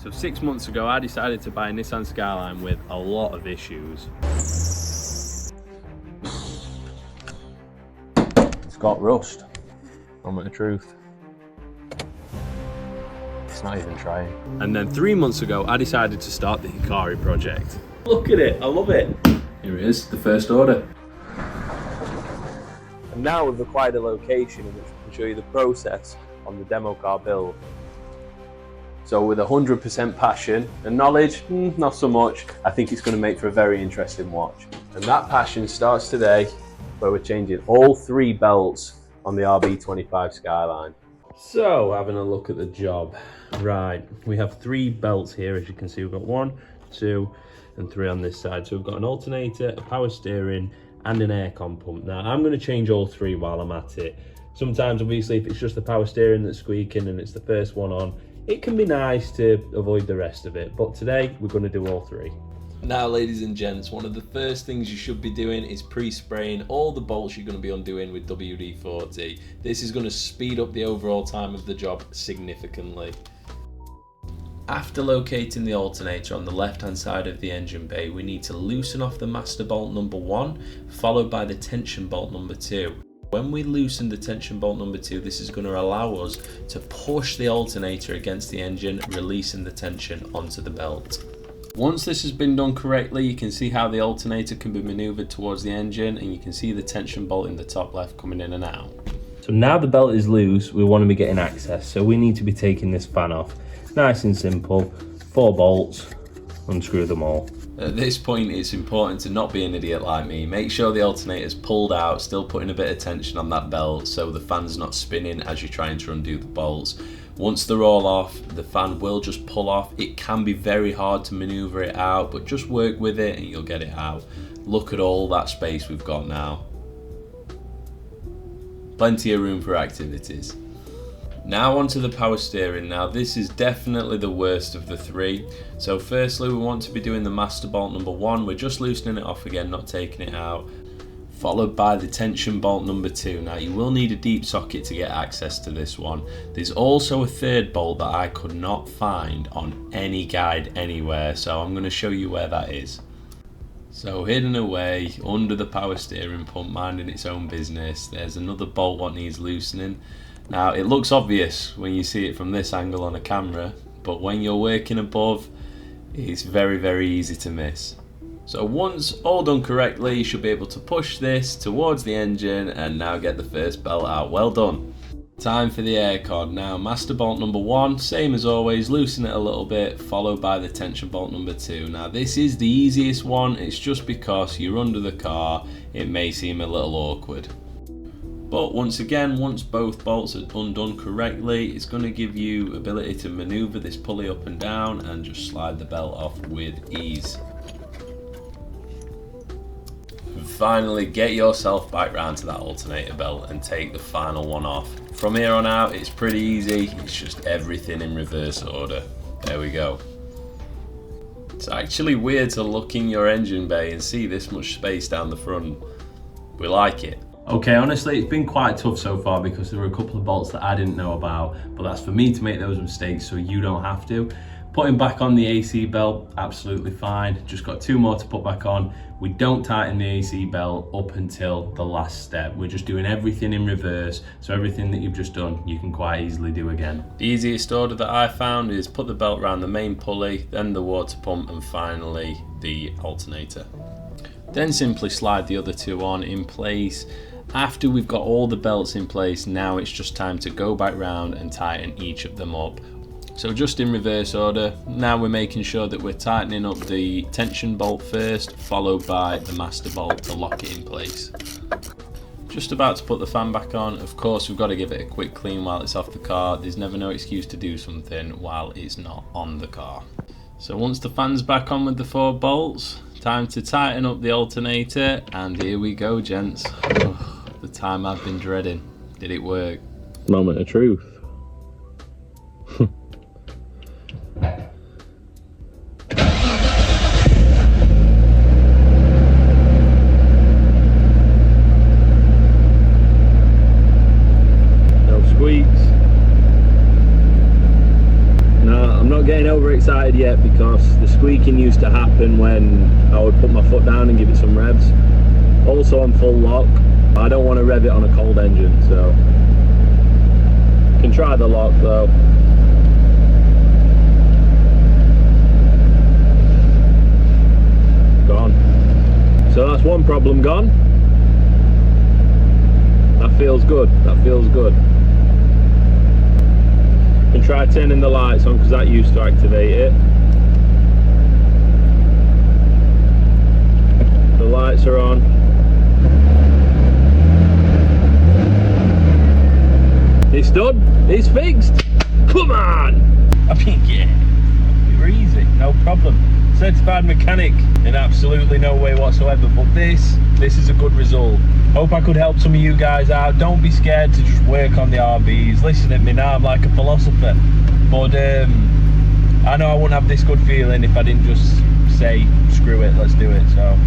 So 6 months ago, I decided to buy a Nissan Skyline with a lot of issues. It's got rust. Moment of truth. It's not even trying. And then 3 months ago, I decided to start the Hikari project. Look at it, I love it. Here it is, the first order. And now we've acquired a location in which we can show you the process on the demo car build. So with 100% passion and knowledge, not so much, I think it's going to make for a very interesting watch. And that passion starts today, where we're changing all 3 belts on the RB25 Skyline. So, having a look at the job. Right, we have 3 belts here, as you can see. We've got 1, 2, and 3 on this side. So we've got an alternator, a power steering, and an aircon pump. Now, I'm going to change all 3 while I'm at it. Sometimes, obviously, if it's just the power steering that's squeaking and it's the first one on, it can be nice to avoid the rest of it, but today we're going to do all 3. Now, ladies and gents, one of the first things you should be doing is pre-spraying all the bolts you're going to be undoing with WD-40. This is going to speed up the overall time of the job significantly. After locating the alternator on the left hand side of the engine bay, we need to loosen off the master bolt number 1, followed by the tension bolt number 2. When we loosen the tension bolt number 2, this is going to allow us to push the alternator against the engine, releasing the tension onto the belt. Once this has been done correctly, you can see how the alternator can be maneuvered towards the engine, and you can see the tension bolt in the top left coming in and out. So now the belt is loose, we want to be getting access, so we need to be taking this fan off. Nice and simple, 4 bolts, unscrew them all. At this point, it's important to not be an idiot like me. Make sure the alternator's pulled out, still putting a bit of tension on that belt so the fan's not spinning as you're trying to undo the bolts. Once they're all off, the fan will just pull off. It can be very hard to maneuver it out, but just work with it and you'll get it out. Look at all that space we've got now. Plenty of room for activities. Now onto the power steering. Now this is definitely the worst of the 3. So firstly, we want to be doing the master bolt number 1. We're just loosening it off again, not taking it out. Followed by the tension bolt number 2. Now you will need a deep socket to get access to this one. There's also a 3rd bolt that I could not find on any guide anywhere, so I'm going to show you where that is. So hidden away under the power steering pump, minding its own business, there's another bolt what needs loosening. Now it looks obvious when you see it from this angle on a camera, but when you're working above, it's very, very easy to miss. So once all done correctly, you should be able to push this towards the engine and now get the first belt out. Well done. Time for the aircon. Now master bolt number 1, same as always, loosen it a little bit, followed by the tension bolt number 2. Now this is the easiest one, it's just because you're under the car, it may seem a little awkward. But once again, once both bolts are undone correctly, it's going to give you ability to maneuver this pulley up and down and just slide the belt off with ease. And finally, get yourself back round to that alternator belt and take the final one off. From here on out, it's pretty easy, it's just everything in reverse order. There we go. It's actually weird to look in your engine bay and see this much space down the front. We like it. Okay, honestly, it's been quite tough so far because there were a couple of bolts that I didn't know about, but that's for me to make those mistakes so you don't have to. Putting back on the AC belt, absolutely fine. Just got 2 more to put back on. We don't tighten the AC belt up until the last step. We're just doing everything in reverse, so everything that you've just done, you can quite easily do again. The easiest order that I found is put the belt around the main pulley, then the water pump, and finally the alternator. Then simply slide the other 2 on in place. After we've got all the belts in place, now it's just time to go back round and tighten each of them up. So just in reverse order, now we're making sure that we're tightening up the tension bolt first, followed by the master bolt to lock it in place. Just about to put the fan back on. Of course, we've got to give it a quick clean while it's off the car. There's never no excuse to do something while it's not on the car. So once the fan's back on with the 4 bolts, time to tighten up the alternator, and here we go, gents. The time I've been dreading. Did it work? Moment of truth. excited yet because the squeaking used to happen when I would put my foot down and give it some revs. Also on full lock. I don't want to rev it on a cold engine, so can try the lock though. Gone. So that's one problem gone. That feels good. That feels good. Can try turning the lights on because that used to activate it. The lights are on. It's done. It's fixed. Come on. I mean, yeah. We're easy. No problem. Certified mechanic in absolutely no way whatsoever, but this is a good result. Hope I could help some of you guys out. Don't be scared to just work on the RVs. Listen at me now, I'm like a philosopher. But I know I wouldn't have this good feeling if I didn't just say, screw it, let's do it. So